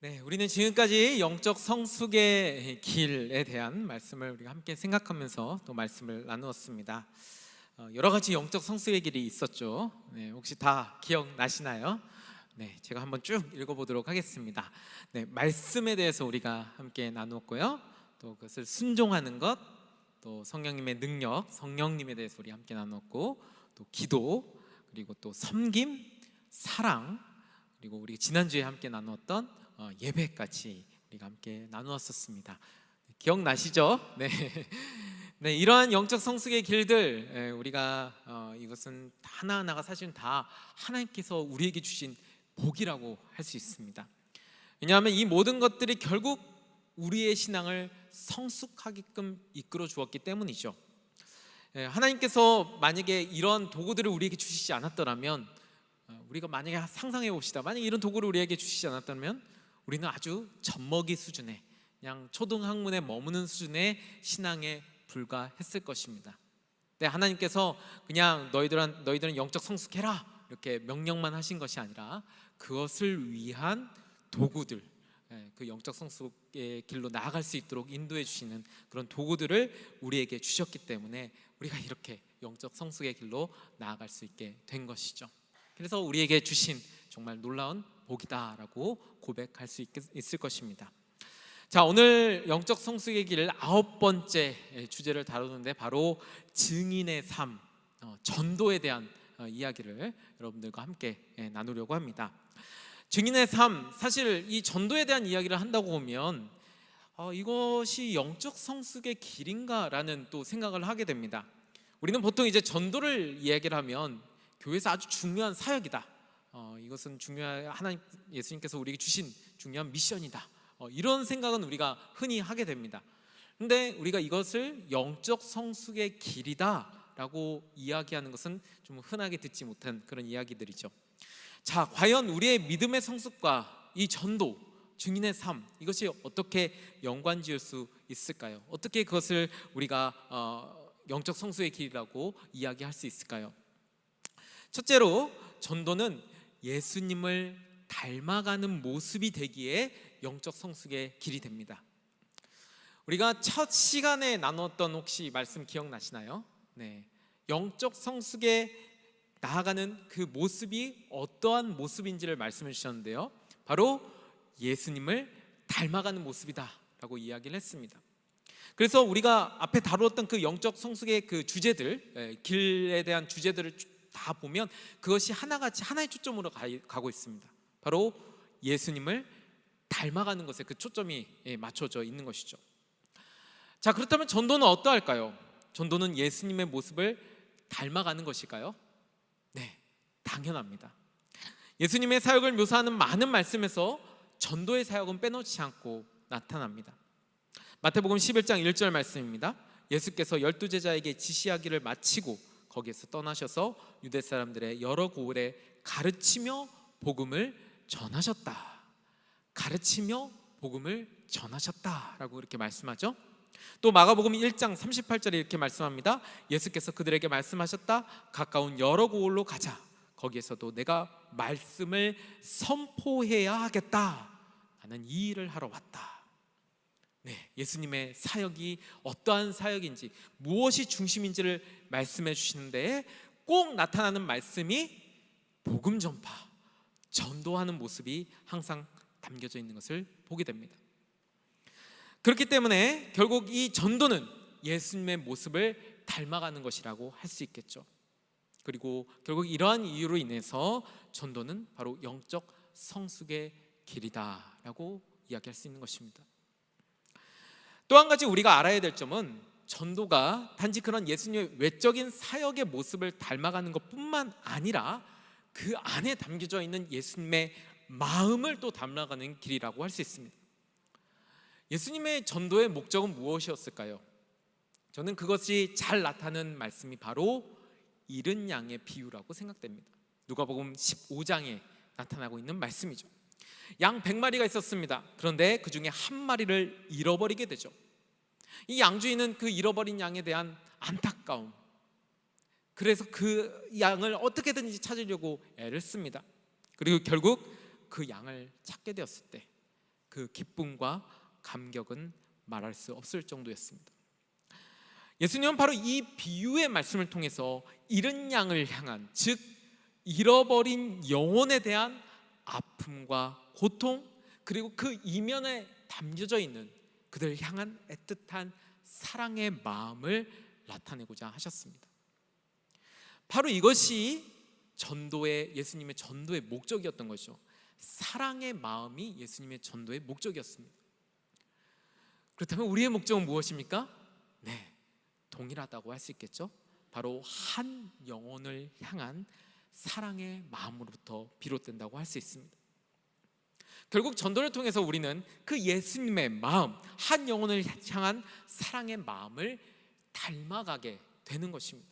네, 우리는 지금까지 영적 성숙의 길에 대한 말씀을 우리가 함께 생각하면서 또 말씀을 나누었습니다. 여러 가지 영적 성숙의 길이 있었죠. 네, 혹시 다 기억나시나요? 네, 제가 한번 쭉 읽어보도록 하겠습니다. 네, 말씀에 대해서 우리가 함께 나누었고요. 또 그것을 순종하는 것, 또 성령님의 능력, 성령님에 대해서 우리 함께 나누었고, 또 기도, 그리고 또 섬김, 사랑, 그리고 우리 지난주에 함께 나누었던 예배까지 우리가 함께 나누었었습니다. 기억나시죠? 네. 네, 이러한 영적 성숙의 길들 우리가 이것은 하나하나가 사실은 다 하나님께서 우리에게 주신 복이라고 할 수 있습니다. 왜냐하면 이 모든 것들이 결국 우리의 신앙을 성숙하게끔 이끌어 주었기 때문이죠. 하나님께서 만약에 이런 도구들을 우리에게 주시지 않았더라면, 우리가 만약에 상상해 봅시다. 만약에 이런 도구를 우리에게 주시지 않았다면 우리는 아주 젖먹이 수준의, 그냥 초등학문에 머무는 수준의 신앙에 불과했을 것입니다. 근데 하나님께서 그냥 너희들은 영적 성숙해라 이렇게 명령만 하신 것이 아니라 그것을 위한 도구들, 그 영적 성숙의 길로 나아갈 수 있도록 인도해 주시는 그런 도구들을 우리에게 주셨기 때문에 우리가 이렇게 영적 성숙의 길로 나아갈 수 있게 된 것이죠. 그래서 우리에게 주신 정말 놀라운 복이다라고 고백할 수 있을 것입니다. 자, 오늘 영적 성숙의 길 9번째 주제를 다루는데 바로 증인의 삶, 전도에 대한 이야기를 여러분들과 함께 나누려고 합니다. 증인의 삶, 사실 이 전도에 대한 이야기를 한다고 보면 이것이 영적 성숙의 길인가라는 또 생각을 하게 됩니다. 우리는 보통 이제 전도를 이야기를 하면 교회에서 아주 중요한 사역이다, 이것은 중요한, 하나님 예수님께서 우리에게 주신 중요한 미션이다, 이런 생각은 우리가 흔히 하게 됩니다. 그런데 우리가 이것을 영적 성숙의 길이다라고 이야기하는 것은 좀 흔하게 듣지 못한 그런 이야기들이죠. 자, 과연 우리의 믿음의 성숙과 이 전도, 증인의 삶, 이것이 어떻게 연관지을 수 있을까요? 어떻게 그것을 우리가 영적 성숙의 길이라고 이야기할 수 있을까요? 첫째로 전도는 예수님을 닮아가는 모습이 되기에 영적 성숙의 길이 됩니다. 우리가 첫 시간에 나눴던 혹시 말씀 기억나시나요? 네, 영적 성숙에 나아가는 그 모습이 어떠한 모습인지를 말씀해 주셨는데요, 바로 예수님을 닮아가는 모습이다 라고 이야기를 했습니다. 그래서 우리가 앞에 다루었던 그 영적 성숙의 그 주제들, 길에 대한 주제들을 다 보면 그것이 하나같이 하나의 초점으로 가고 있습니다. 바로 예수님을 닮아가는 것에 그 초점이 맞춰져 있는 것이죠. 자, 그렇다면 전도는 어떠할까요? 전도는 예수님의 모습을 닮아가는 것일까요? 네, 당연합니다. 예수님의 사역을 묘사하는 많은 말씀에서 전도의 사역은 빼놓지 않고 나타납니다. 마태복음 11장 1절 말씀입니다. 예수께서 12제자에게 지시하기를 마치고 거기에서 떠나셔서 유대 사람들의 여러 고을에 가르치며 복음을 전하셨다. 가르치며 복음을 전하셨다라고 이렇게 말씀하죠. 또 마가복음 1장 38절에 이렇게 말씀합니다. 예수께서 그들에게 말씀하셨다. 가까운 여러 고을로 가자. 거기에서도 내가 말씀을 선포해야 하겠다. 나는 이 일을 하러 왔다. 네, 예수님의 사역이 어떠한 사역인지, 무엇이 중심인지를 말씀해 주시는데 꼭 나타나는 말씀이 복음 전파, 전도하는 모습이 항상 담겨져 있는 것을 보게 됩니다. 그렇기 때문에 결국 이 전도는 예수님의 모습을 닮아가는 것이라고 할 수 있겠죠. 그리고 결국 이러한 이유로 인해서 전도는 바로 영적 성숙의 길이다라고 이야기할 수 있는 것입니다. 또 한 가지 우리가 알아야 될 점은 전도가 단지 그런 예수님의 외적인 사역의 모습을 닮아가는 것뿐만 아니라 그 안에 담겨져 있는 예수님의 마음을 또 닮아가는 길이라고 할 수 있습니다. 예수님의 전도의 목적은 무엇이었을까요? 저는 그것이 잘 나타나는 말씀이 바로 잃은 양의 비유라고 생각됩니다. 누가복음 15장에 나타나고 있는 말씀이죠. 양 100마리가 있었습니다. 그런데 그 중에 한 마리를 잃어버리게 되죠. 이 양주인은 그 잃어버린 양에 대한 안타까움, 그래서 그 양을 어떻게든지 찾으려고 애를 씁니다. 그리고 결국 그 양을 찾게 되었을 때 그 기쁨과 감격은 말할 수 없을 정도였습니다. 예수님은 바로 이 비유의 말씀을 통해서 잃은 양을 향한, 즉 잃어버린 영혼에 대한 아픔과 고통, 그리고 그 이면에 담겨져 있는 그들을 향한 애틋한 사랑의 마음을 나타내고자 하셨습니다. 바로 이것이 예수님의 전도의 목적이었던 것이죠. 사랑의 마음이 예수님의 전도의 목적이었습니다. 그렇다면 우리의 목적은 무엇입니까? 네, 동일하다고 할 수 있겠죠. 바로 한 영혼을 향한 사랑의 마음으로부터 비롯된다고 할 수 있습니다. 결국 전도를 통해서 우리는 그 예수님의 마음, 한 영혼을 향한 사랑의 마음을 닮아가게 되는 것입니다.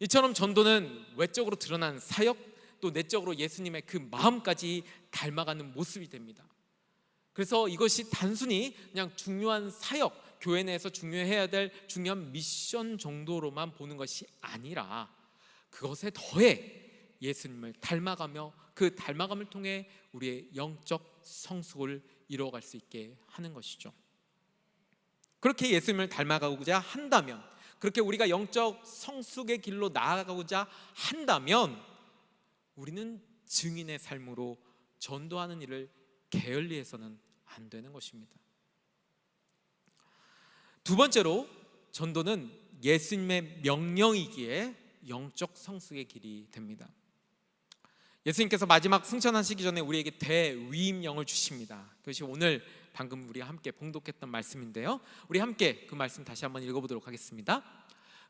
이처럼 전도는 외적으로 드러난 사역, 또 내적으로 예수님의 그 마음까지 닮아가는 모습이 됩니다. 그래서 이것이 단순히 그냥 중요한 사역, 교회 내에서 중요해야 될 중요한 미션 정도로만 보는 것이 아니라 그것에 더해 예수님을 닮아가며 그 닮아감을 통해 우리의 영적 성숙을 이루어갈 수 있게 하는 것이죠. 그렇게 예수님을 닮아가고자 한다면, 그렇게 우리가 영적 성숙의 길로 나아가고자 한다면 우리는 증인의 삶으로 전도하는 일을 게을리해서는 안 되는 것입니다. 두 번째로, 전도는 예수님의 명령이기에 영적 성숙의 길이 됩니다. 예수님께서 마지막 승천하시기 전에 우리에게 대위임령을 주십니다. 그것이 오늘 방금 우리가 함께 봉독했던 말씀인데요, 우리 함께 그 말씀 다시 한번 읽어보도록 하겠습니다.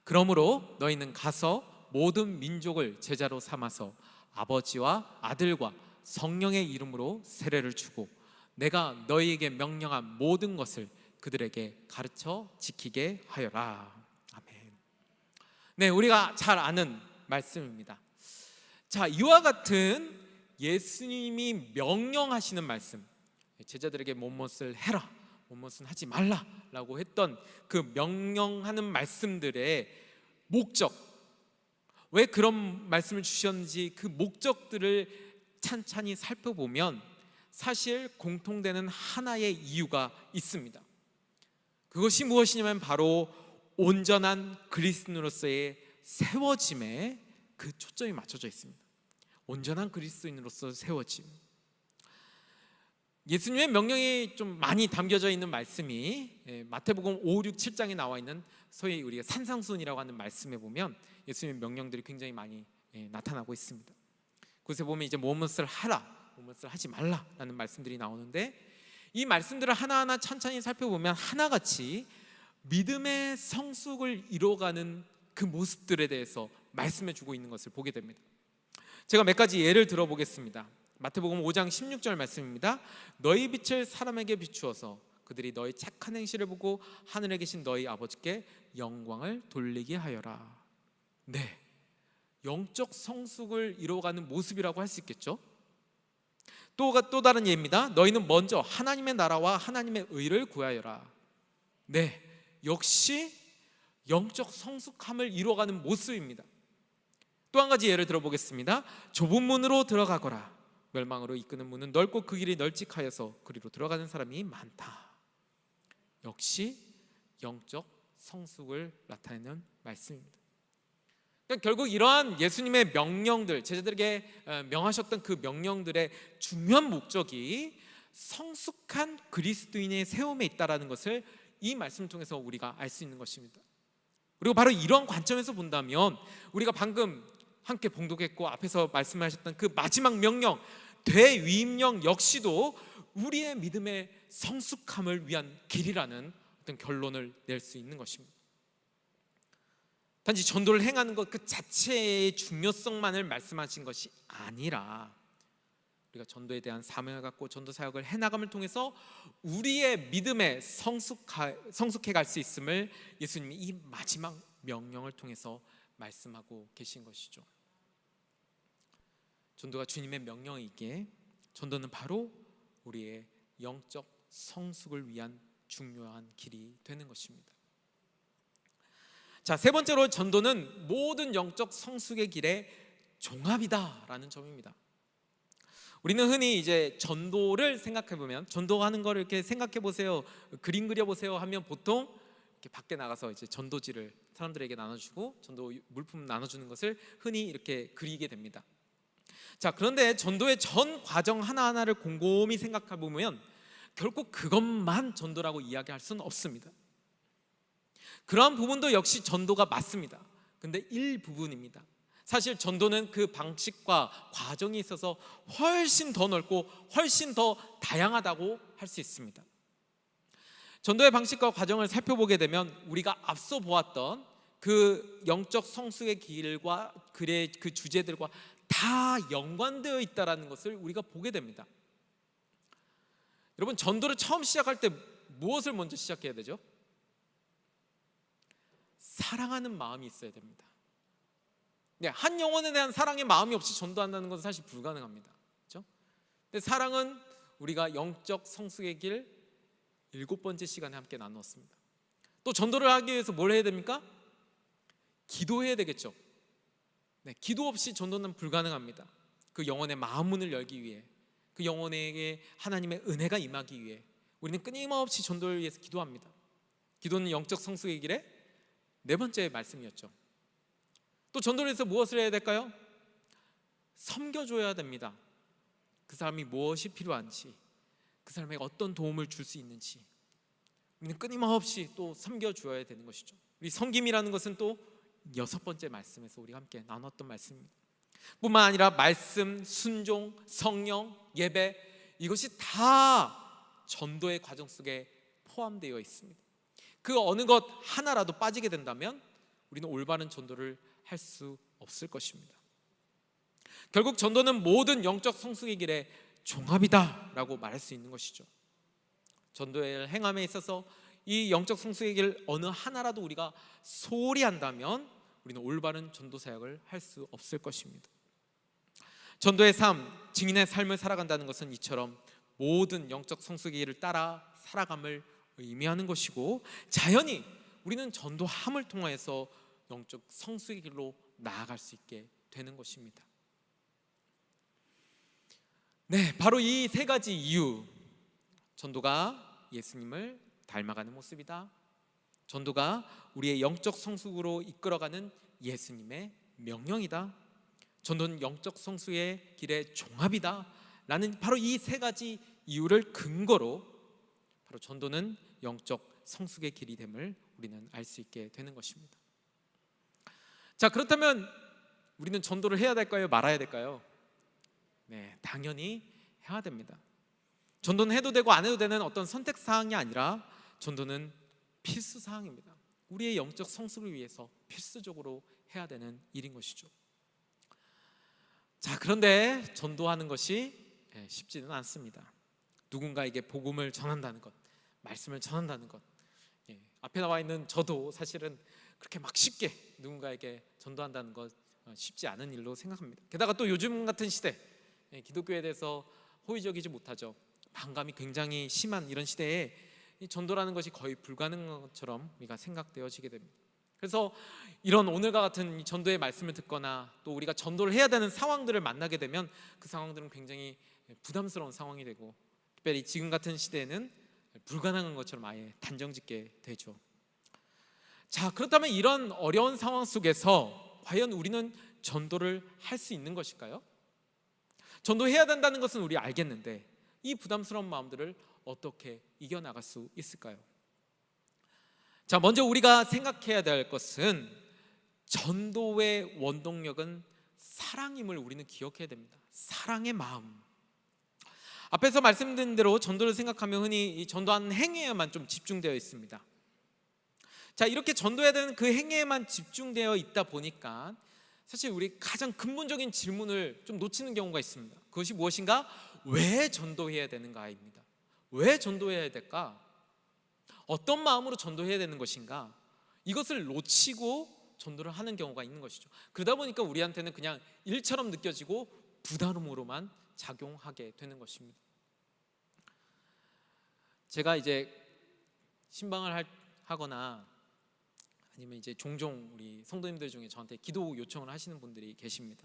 그러므로 너희는 가서 모든 민족을 제자로 삼아서 아버지와 아들과 성령의 이름으로 세례를 주고 내가 너희에게 명령한 모든 것을 그들에게 가르쳐 지키게 하여라. 아멘. 네, 우리가 잘 아는 말씀입니다. 자, 이와 같은 예수님이 명령하시는 말씀, 제자들에게 무엇을 해라, 무엇은 하지 말라라고 했던 그 명령하는 말씀들의 목적, 왜 그런 말씀을 주셨는지 그 목적들을 찬찬히 살펴보면 사실 공통되는 하나의 이유가 있습니다. 그것이 무엇이냐면 바로 온전한 그리스도인으로서의 세워짐에 그 초점이 맞춰져 있습니다. 온전한 그리스도인으로서 세워짐. 예수님의 명령이 좀 많이 담겨져 있는 말씀이 마태복음 5, 6, 7장에 나와 있는 소위 우리가 산상수훈이라고 하는 말씀에 보면 예수님의 명령들이 굉장히 많이 나타나고 있습니다. 그곳에 보면 이제 무엇을 하라, 무엇을 하지 말라라는 말씀들이 나오는데, 이 말씀들을 하나하나 천천히 살펴보면 하나같이 믿음의 성숙을 이뤄가는 그 모습들에 대해서 말씀해주고 있는 것을 보게 됩니다. 제가 몇 가지 예를 들어보겠습니다. 마태복음 5장 16절 말씀입니다. 너희 빛을 사람에게 비추어서 그들이 너희 착한 행실을 보고 하늘에 계신 너희 아버지께 영광을 돌리게 하여라. 네, 영적 성숙을 이루어가는 모습이라고 할 수 있겠죠. 또 다른 예입니다. 너희는 먼저 하나님의 나라와 하나님의 의를 구하여라. 네, 역시 영적 성숙함을 이루어가는 모습입니다. 또 한 가지 예를 들어보겠습니다. 좁은 문으로 들어가거라. 멸망으로 이끄는 문은 넓고 그 길이 널찍하여서 그리로 들어가는 사람이 많다. 역시 영적 성숙을 나타내는 말씀입니다. 그러니까 결국 이러한 예수님의 명령들, 제자들에게 명하셨던 그 명령들의 중요한 목적이 성숙한 그리스도인의 세움에 있다라는 것을 이 말씀을 통해서 우리가 알 수 있는 것입니다. 그리고 바로 이런 관점에서 본다면 우리가 방금 함께 봉독했고 앞에서 말씀하셨던 그 마지막 명령, 대위임령 역시도 우리의 믿음의 성숙함을 위한 길이라는 어떤 결론을 낼 수 있는 것입니다. 단지 전도를 행하는 것 그 자체의 중요성만을 말씀하신 것이 아니라 우리가 전도에 대한 사명을 갖고 전도 사역을 해나감을 통해서 우리의 믿음에 성숙해 갈 수 있음을 예수님이 이 마지막 명령을 통해서 말씀하고 계신 것이죠. 전도가 주님의 명령이기에 전도는 바로 우리의 영적 성숙을 위한 중요한 길이 되는 것입니다. 자, 세 번째로 전도는 모든 영적 성숙의 길의 종합이다라는 점입니다. 우리는 흔히 이제 전도를 생각해 보면, 전도하는 거를 이렇게 생각해 보세요, 그림 그려 보세요 하면 보통 이렇게 밖에 나가서 이제 전도지를 사람들에게 나눠주고 전도 물품 나눠주는 것을 흔히 이렇게 그리게 됩니다. 자, 그런데 전도의 전 과정 하나하나를 곰곰이 생각해 보면 결국 그것만 전도라고 이야기할 수는 없습니다. 그러한 부분도 역시 전도가 맞습니다. 근데 일부분입니다. 사실 전도는 그 방식과 과정이 있어서 훨씬 더 넓고 훨씬 더 다양하다고 할 수 있습니다. 전도의 방식과 과정을 살펴보게 되면 우리가 앞서 보았던 그 영적 성숙의 길과 그 주제들과 다 연관되어 있다는 것을 우리가 보게 됩니다. 여러분, 전도를 처음 시작할 때 무엇을 먼저 시작해야 되죠? 사랑하는 마음이 있어야 됩니다. 네, 한 영혼에 대한 사랑의 마음이 없이 전도한다는 것은 사실 불가능합니다. 그렇죠? 근데 사랑은 우리가 영적 성숙의 길 7번째 시간에 함께 나누었습니다. 또 전도를 하기 위해서 뭘 해야 됩니까? 기도해야 되겠죠. 네, 기도 없이 전도는 불가능합니다. 그 영혼의 마음 문을 열기 위해, 그 영혼에게 하나님의 은혜가 임하기 위해 우리는 끊임없이 전도를 위해서 기도합니다. 기도는 영적 성숙의 길의 4번째 말씀이었죠. 또 전도를 위해서 무엇을 해야 될까요? 섬겨줘야 됩니다. 그 사람이 무엇이 필요한지, 그 사람에게 어떤 도움을 줄 수 있는지 우리는 끊임없이 또 섬겨줘야 되는 것이죠. 우리 섬김이라는 것은 또 6번째 말씀에서 우리가 함께 나눴던 말씀입니다. 뿐만 아니라 말씀, 순종, 성령, 예배, 이것이 다 전도의 과정 속에 포함되어 있습니다. 그 어느 것 하나라도 빠지게 된다면 우리는 올바른 전도를 할 수 없을 것입니다. 결국 전도는 모든 영적 성숙의 길의 종합이다라고 말할 수 있는 것이죠. 전도의 행함에 있어서 이 영적 성숙의 길 어느 하나라도 우리가 소홀히 한다면 우리는 올바른 전도 사역을 할 수 없을 것입니다. 전도의 삶, 증인의 삶을 살아간다는 것은 이처럼 모든 영적 성숙의 길을 따라 살아감을 의미하는 것이고, 자연히 우리는 전도함을 통해서 영적 성숙의 길로 나아갈 수 있게 되는 것입니다. 네, 바로 이 3가지 이유, 전도가 예수님을 닮아가는 모습이다, 전도가 우리의 영적 성숙으로 이끌어가는 예수님의 명령이다, 전도는 영적 성숙의 길의 종합이다 라는 바로 이 3가지 이유를 근거로 바로 전도는 영적 성숙의 길이 됨을 우리는 알 수 있게 되는 것입니다. 자, 그렇다면 우리는 전도를 해야 될까요? 말아야 될까요? 네, 당연히 해야 됩니다. 전도는 해도 되고 안 해도 되는 어떤 선택사항이 아니라 전도는 필수사항입니다. 우리의 영적 성숙을 위해서 필수적으로 해야 되는 일인 것이죠. 자, 그런데 전도하는 것이 쉽지는 않습니다. 누군가에게 복음을 전한다는 것, 말씀을 전한다는 것, 앞에 나와 있는 저도 사실은 그렇게 막 쉽게 누군가에게 전도한다는 것 쉽지 않은 일로 생각합니다. 게다가 또 요즘 같은 시대, 기독교에 대해서 호의적이지 못하죠. 반감이 굉장히 심한 이런 시대에 이 전도라는 것이 거의 불가능한 것처럼 우리가 생각되어지게 됩니다. 그래서 이런 오늘과 같은 전도의 말씀을 듣거나 또 우리가 전도를 해야 되는 상황들을 만나게 되면 그 상황들은 굉장히 부담스러운 상황이 되고, 특별히 지금 같은 시대에는 불가능한 것처럼 아예 단정짓게 되죠. 자, 그렇다면 이런 어려운 상황 속에서 과연 우리는 전도를 할 수 있는 것일까요? 전도해야 된다는 것은 우리 알겠는데 이 부담스러운 마음들을 어떻게 이겨나갈 수 있을까요? 자, 먼저 우리가 생각해야 될 것은 전도의 원동력은 사랑임을 우리는 기억해야 됩니다. 사랑의 마음. 앞에서 말씀드린 대로 전도를 생각하면 흔히 이 전도하는 행위에만 좀 집중되어 있습니다. 자, 이렇게 전도해야 되는 그 행위에만 집중되어 있다 보니까 사실 우리 가장 근본적인 질문을 좀 놓치는 경우가 있습니다. 그것이 무엇인가? 왜 전도해야 되는가입니다. 왜 전도해야 될까? 어떤 마음으로 전도해야 되는 것인가? 이것을 놓치고 전도를 하는 경우가 있는 것이죠. 그러다 보니까 우리한테는 그냥 일처럼 느껴지고 부담으로만 작용하게 되는 것입니다. 제가 이제 신방을 하거나 아니면 이제 종종 우리 성도님들 중에 저한테 기도 요청을 하시는 분들이 계십니다.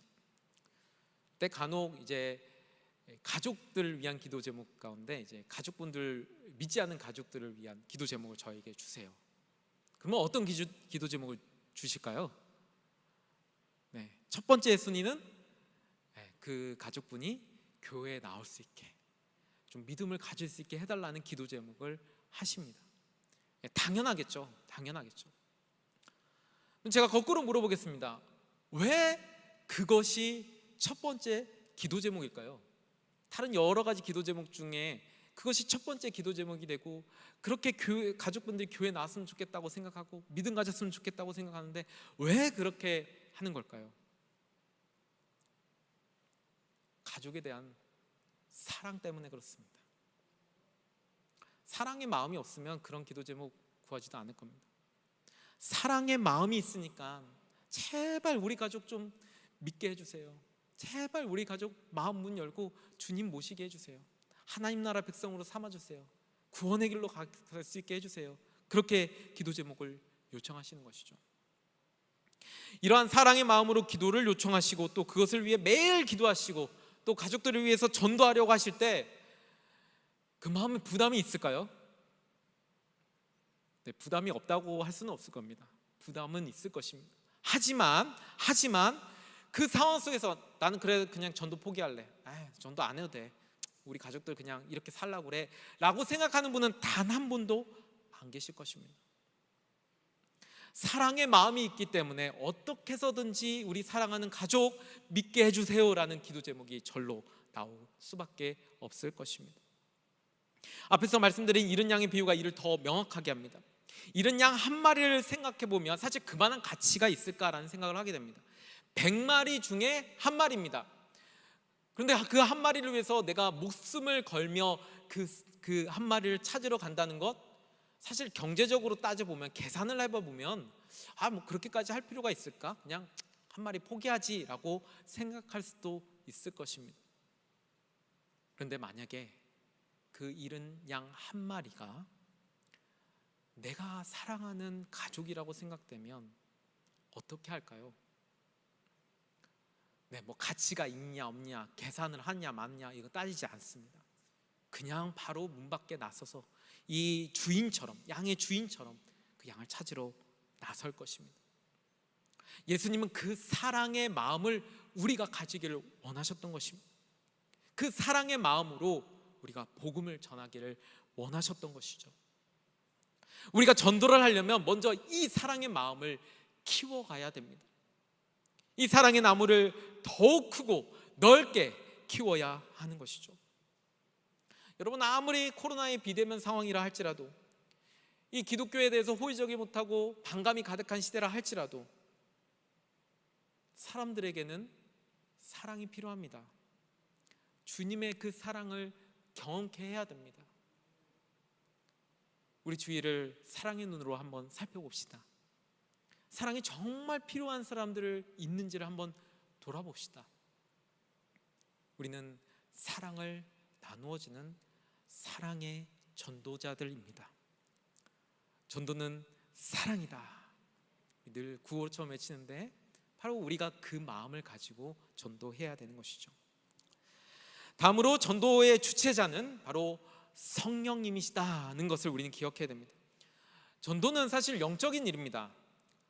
그때 간혹 이제 가족들을 위한 기도 제목 가운데 이제 가족분들, 믿지 않는 가족들을 위한 기도 제목을 저에게 주세요. 그러면 어떤 기도 제목을 주실까요? 네, 첫 번째 순위는 그 가족분이 교회에 나올 수 있게, 좀 믿음을 가질 수 있게 해달라는 기도 제목을 하십니다. 당연하겠죠. 제가 거꾸로 물어보겠습니다. 왜 그것이 첫 번째 기도 제목일까요? 다른 여러 가지 기도 제목 중에 그것이 첫 번째 기도 제목이 되고, 그렇게 가족분들이 교회 나왔으면 좋겠다고 생각하고 믿음 가졌으면 좋겠다고 생각하는데 왜 그렇게 하는 걸까요? 가족에 대한 사랑 때문에 그렇습니다. 사랑의 마음이 없으면 그런 기도 제목 구하지도 않을 겁니다. 사랑의 마음이 있으니까 제발 우리 가족 좀 믿게 해주세요. 제발 우리 가족 마음 문 열고 주님 모시게 해주세요. 하나님 나라 백성으로 삼아주세요. 구원의 길로 갈 수 있게 해주세요. 그렇게 기도 제목을 요청하시는 것이죠. 이러한 사랑의 마음으로 기도를 요청하시고 또 그것을 위해 매일 기도하시고 또 가족들을 위해서 전도하려고 하실 때 그 마음에 부담이 있을까요? 네, 부담이 없다고 할 수는 없을 겁니다. 부담은 있을 것입니다. 하지만 그 상황 속에서 나는 그래 그냥 전도 포기할래. 전도 안 해도 돼. 우리 가족들 그냥 이렇게 살라고 그래 라고 생각하는 분은 단 한 분도 안 계실 것입니다. 사랑의 마음이 있기 때문에 어떻게 해서든지 우리 사랑하는 가족 믿게 해주세요 라는 기도 제목이 절로 나올 수밖에 없을 것입니다. 앞에서 말씀드린 잃은 양의 비유가 이를 더 명확하게 합니다. 잃은 양 한 마리를 생각해 보면 사실 그만한 가치가 있을까라는 생각을 하게 됩니다. 100마리 중에 한 마리입니다. 그런데 그 한 마리를 위해서 내가 목숨을 걸며 그 한 마리를 찾으러 간다는 것, 사실 경제적으로 따져보면, 계산을 해보면 뭐 그렇게까지 할 필요가 있을까? 그냥 한 마리 포기하지라고 생각할 수도 있을 것입니다. 그런데 만약에 그 잃은 양 한 마리가 내가 사랑하는 가족이라고 생각되면 어떻게 할까요? 네, 뭐 가치가 있냐 없냐, 계산을 하냐 마냐 이거 따지지 않습니다. 그냥 바로 문 밖에 나서서 이 주인처럼, 양의 주인처럼 그 양을 찾으러 나설 것입니다. 예수님은 그 사랑의 마음을 우리가 가지기를 원하셨던 것입니다. 그 사랑의 마음으로 우리가 복음을 전하기를 원하셨던 것이죠. 우리가 전도를 하려면 먼저 이 사랑의 마음을 키워가야 됩니다. 이 사랑의 나무를 더욱 크고 넓게 키워야 하는 것이죠. 여러분, 아무리 코로나의 비대면 상황이라 할지라도, 이 기독교에 대해서 호의적이 못하고 반감이 가득한 시대라 할지라도 사람들에게는 사랑이 필요합니다. 주님의 그 사랑을 경험케 해야 됩니다. 우리 주위를 사랑의 눈으로 한번 살펴봅시다. 사랑이 정말 필요한 사람들을 있는지를 한번 돌아봅시다. 우리는 사랑을 나누어지는 사랑의 전도자들입니다. 전도는 사랑이다. 늘 구호처럼 외치는데 바로 우리가 그 마음을 가지고 전도해야 되는 것이죠. 다음으로 전도의 주체자는 바로 성령님이시다는 것을 우리는 기억해야 됩니다. 전도는 사실 영적인 일입니다.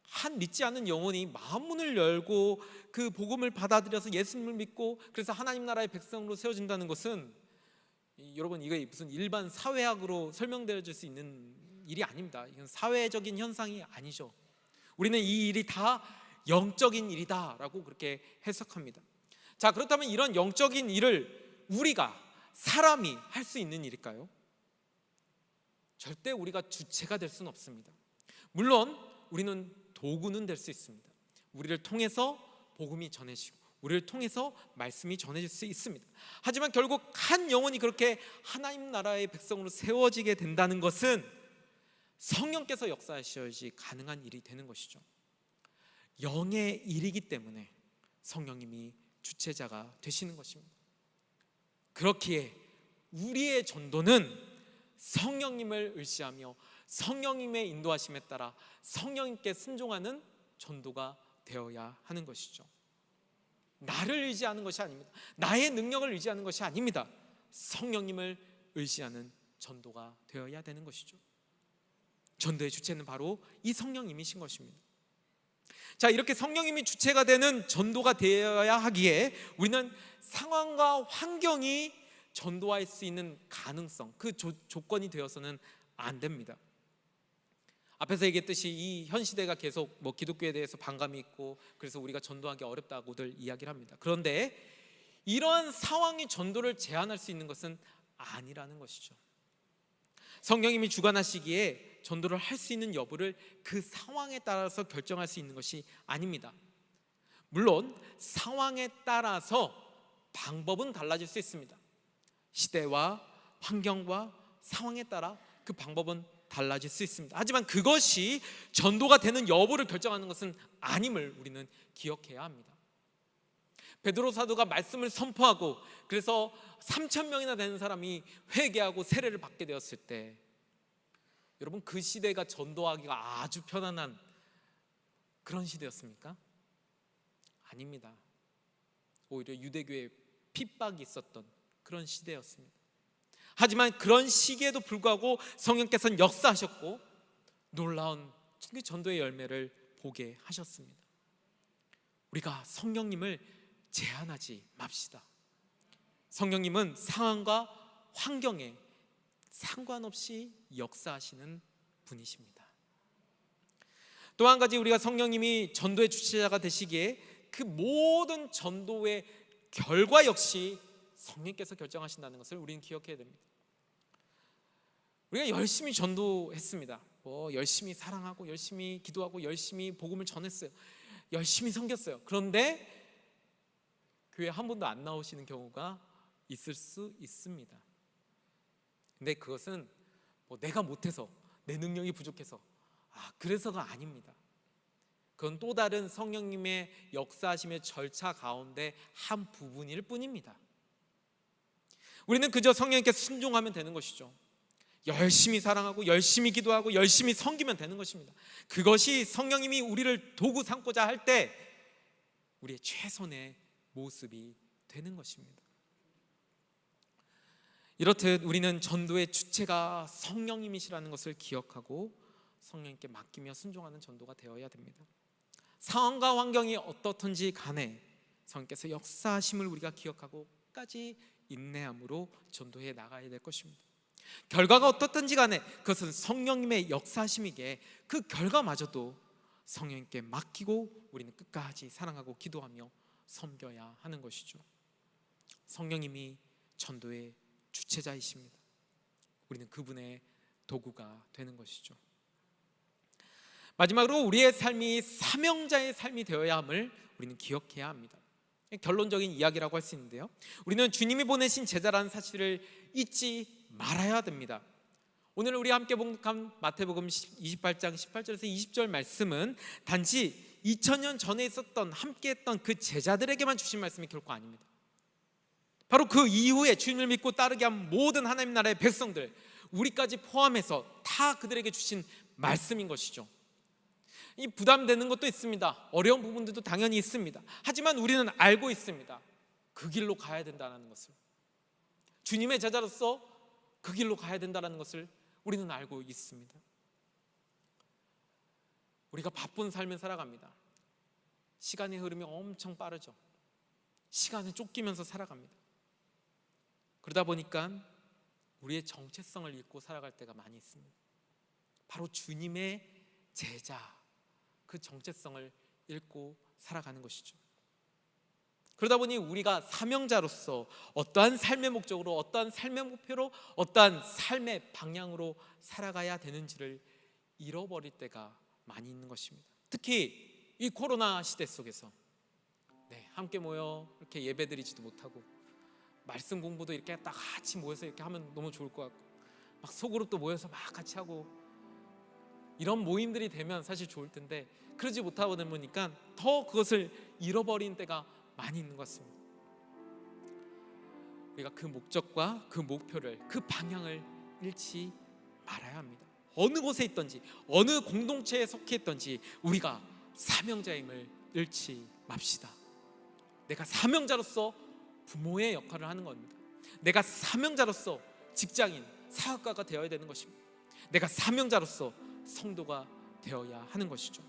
한 믿지 않는 영혼이 마음문을 열고 그 복음을 받아들여서 예수님을 믿고 그래서 하나님 나라의 백성으로 세워진다는 것은, 여러분, 이게 무슨 일반 사회학으로 설명되어질 수 있는 일이 아닙니다. 이건 사회적인 현상이 아니죠. 우리는 이 일이 다 영적인 일이다라고 그렇게 해석합니다. 자, 그렇다면 이런 영적인 일을 우리가, 사람이 할 수 있는 일일까요? 절대 우리가 주체가 될 수는 없습니다. 물론 우리는 도구는 될 수 있습니다. 우리를 통해서 복음이 전해지고 우리를 통해서 말씀이 전해질 수 있습니다. 하지만 결국 한 영혼이 그렇게 하나님 나라의 백성으로 세워지게 된다는 것은 성령께서 역사하셔야지 가능한 일이 되는 것이죠. 영의 일이기 때문에 성령님이 주체자가 되시는 것입니다. 그렇기에 우리의 전도는 성령님을 의지하며 성령님의 인도하심에 따라 성령님께 순종하는 전도가 되어야 하는 것이죠. 나를 의지하는 것이 아닙니다. 나의 능력을 의지하는 것이 아닙니다. 성령님을 의지하는 전도가 되어야 되는 것이죠. 전도의 주체는 바로 이 성령님이신 것입니다. 자, 이렇게 성령님이 주체가 되는 전도가 되어야 하기에 우리는 상황과 환경이 전도할 수 있는 가능성, 그 조건이 되어서는 안 됩니다. 앞에서 얘기했듯이 이 현 시대가 계속 기독교에 대해서 반감이 있고 그래서 우리가 전도하기 어렵다고들 이야기를 합니다. 그런데 이러한 상황이 전도를 제한할 수 있는 것은 아니라는 것이죠. 성령님이 주관하시기에 전도를 할 수 있는 여부를 그 상황에 따라서 결정할 수 있는 것이 아닙니다. 물론 상황에 따라서 방법은 달라질 수 있습니다. 시대와 환경과 상황에 따라 그 방법은 달라질 수 있습니다. 하지만 그것이 전도가 되는 여부를 결정하는 것은 아님을 우리는 기억해야 합니다. 베드로 사도가 말씀을 선포하고 그래서 3,000명이나 되는 사람이 회개하고 세례를 받게 되었을 때, 여러분 그 시대가 전도하기가 아주 편안한 그런 시대였습니까? 아닙니다. 오히려 유대교에 핍박이 있었던 그런 시대였습니다. 하지만 그런 시기에도 불구하고 성령께서는 역사하셨고 놀라운 전도의 열매를 보게 하셨습니다. 우리가 성령님을 제한하지 맙시다. 성령님은 상황과 환경에 상관없이 역사하시는 분이십니다. 또 한 가지, 우리가 성령님이 전도의 주체자가 되시기에 그 모든 전도의 결과 역시 성령께서 결정하신다는 것을 우리는 기억해야 됩니다. 우리가 열심히 전도했습니다. 열심히 사랑하고 열심히 기도하고 열심히 복음을 전했어요. 열심히 섬겼어요. 그런데 교회 한 번도 안 나오시는 경우가 있을 수 있습니다. 근데 그것은 내가 못해서, 내 능력이 부족해서 그래서가 아닙니다. 그건 또 다른 성령님의 역사하심의 절차 가운데 한 부분일 뿐입니다. 우리는 그저 성령님께 순종하면 되는 것이죠. 열심히 사랑하고 열심히 기도하고 열심히 섬기면 되는 것입니다. 그것이 성령님이 우리를 도구 삼고자 할 때 우리의 최선의 모습이 되는 것입니다. 이렇듯 우리는 전도의 주체가 성령님이시라는 것을 기억하고 성령님께 맡기며 순종하는 전도가 되어야 됩니다. 상황과 환경이 어떻든지 간에 성령께서 역사하심을 우리가 기억하고 끝까지 인내함으로 전도해 나가야 될 것입니다. 결과가 어떻든지 간에 그것은 성령님의 역사하심이기에 그 결과마저도 성령님께 맡기고 우리는 끝까지 사랑하고 기도하며 섬겨야 하는 것이죠. 성령님이 전도의 주체자이십니다. 우리는 그분의 도구가 되는 것이죠. 마지막으로 우리의 삶이 사명자의 삶이 되어야 함을 우리는 기억해야 합니다. 결론적인 이야기라고 할 수 있는데요, 우리는 주님이 보내신 제자라는 사실을 잊지 말아야 됩니다. 오늘 우리 함께 봉독한 마태복음 28장 18절에서 20절 말씀은 단지 2000년 전에 있었던 함께 했던 그 제자들에게만 주신 말씀이 결코 아닙니다. 바로 그 이후에 주님을 믿고 따르게 한 모든 하나님 나라의 백성들, 우리까지 포함해서 다 그들에게 주신 말씀인 것이죠. 이 부담되는 것도 있습니다. 어려운 부분들도 당연히 있습니다. 하지만 우리는 알고 있습니다. 그 길로 가야 된다는 것을, 주님의 제자로서 그 길로 가야 된다는 것을 우리는 알고 있습니다. 우리가 바쁜 삶을 살아갑니다. 시간의 흐름이 엄청 빠르죠. 시간에 쫓기면서 살아갑니다. 그러다 보니까 우리의 정체성을 잃고 살아갈 때가 많이 있습니다. 바로 주님의 제자, 그 정체성을 잃고 살아가는 것이죠. 그러다 보니 우리가 사명자로서 어떠한 삶의 목적으로, 어떠한 삶의 목표로, 어떠한 삶의 방향으로 살아가야 되는지를 잃어버릴 때가 많이 있는 것입니다. 특히 이 코로나 시대 속에서 함께 모여 이렇게 예배드리지도 못하고 말씀 공부도 이렇게 딱 같이 모여서 이렇게 하면 너무 좋을 것 같고 막 속으로 또 모여서 막 같이 하고 이런 모임들이 되면 사실 좋을 텐데 그러지 못하다 보니까 더 그것을 잃어버린 때가 많이 있는 것 같습니다. 우리가 그 목적과 그 목표를, 그 방향을 잃지 말아야 합니다. 어느 곳에 있든지 어느 공동체에 속해 있든지 우리가 사명자임을 잃지 맙시다. 내가 사명자로서 부모의 역할을 하는 겁니다. 내가 사명자로서 직장인, 사업가가 되어야 되는 것입니다. 내가 사명자로서 성도가 되어야 하는 것이죠.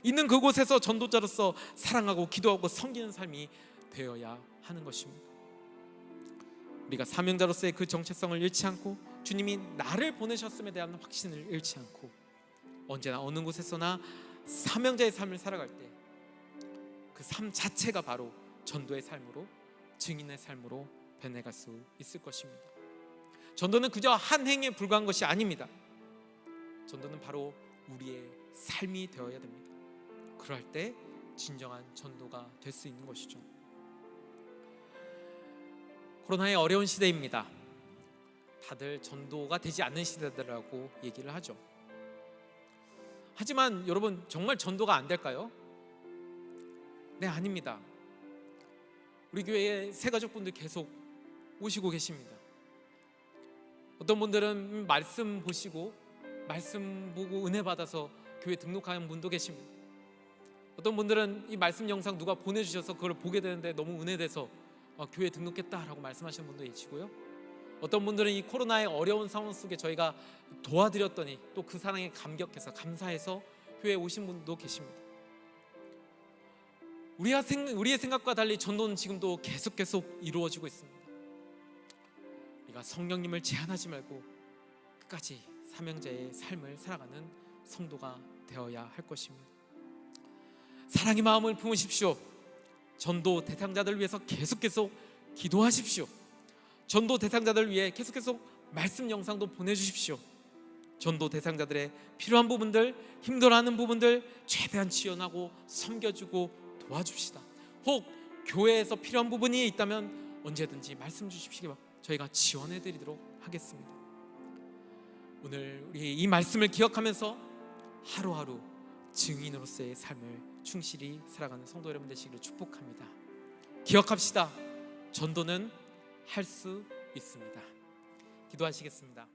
있는 그곳에서 전도자로서 사랑하고 기도하고 섬기는 삶이 되어야 하는 것입니다. 우리가 사명자로서의 그 정체성을 잃지 않고 주님이 나를 보내셨음에 대한 확신을 잃지 않고 언제나 어느 곳에서나 사명자의 삶을 살아갈 때 그 삶 자체가 바로 전도의 삶으로, 증인의 삶으로 변해갈 수 있을 것입니다. 전도는 그저 한 행에 불과한 것이 아닙니다. 전도는 바로 우리의 삶이 되어야 됩니다. 그럴 때 진정한 전도가 될 수 있는 것이죠. 코로나의 어려운 시대입니다. 다들 전도가 되지 않는 시대라고 얘기를 하죠. 하지만 여러분, 정말 전도가 안 될까요? 네, 아닙니다. 우리 교회에 새가족분들 계속 오시고 계십니다. 어떤 분들은 말씀 보시고 말씀 보고 은혜 받아서 교회 등록하는 분도 계십니다. 어떤 분들은 이 말씀 영상 누가 보내주셔서 그걸 보게 되는데 너무 은혜돼서 교회 등록했다라고 말씀하시는 분도 계시고요. 어떤 분들은 이 코로나의 어려운 상황 속에 저희가 도와드렸더니 또 그 사랑에 감격해서 감사해서 교회에 오신 분도 계십니다. 우리의 생각과 달리 전도는 지금도 계속 이루어지고 있습니다. 우리가 성령님을 제한하지 말고 끝까지 사명자의 삶을 살아가는 성도가 되어야 할 것입니다. 사랑의 마음을 품으십시오. 전도 대상자들을 위해서 계속 기도하십시오. 전도 대상자들을 위해 계속 말씀 영상도 보내주십시오. 전도 대상자들의 필요한 부분들, 힘들어하는 부분들 최대한 지원하고 섬겨주고 도와줍시다. 혹 교회에서 필요한 부분이 있다면 언제든지 말씀 주십시오. 저희가 지원해드리도록 하겠습니다. 오늘 우리 이 말씀을 기억하면서 하루하루 증인으로서의 삶을 충실히 살아가는 성도 여러분 되시기를 축복합니다. 기억합시다. 전도는 할 수 있습니다. 기도하시겠습니다.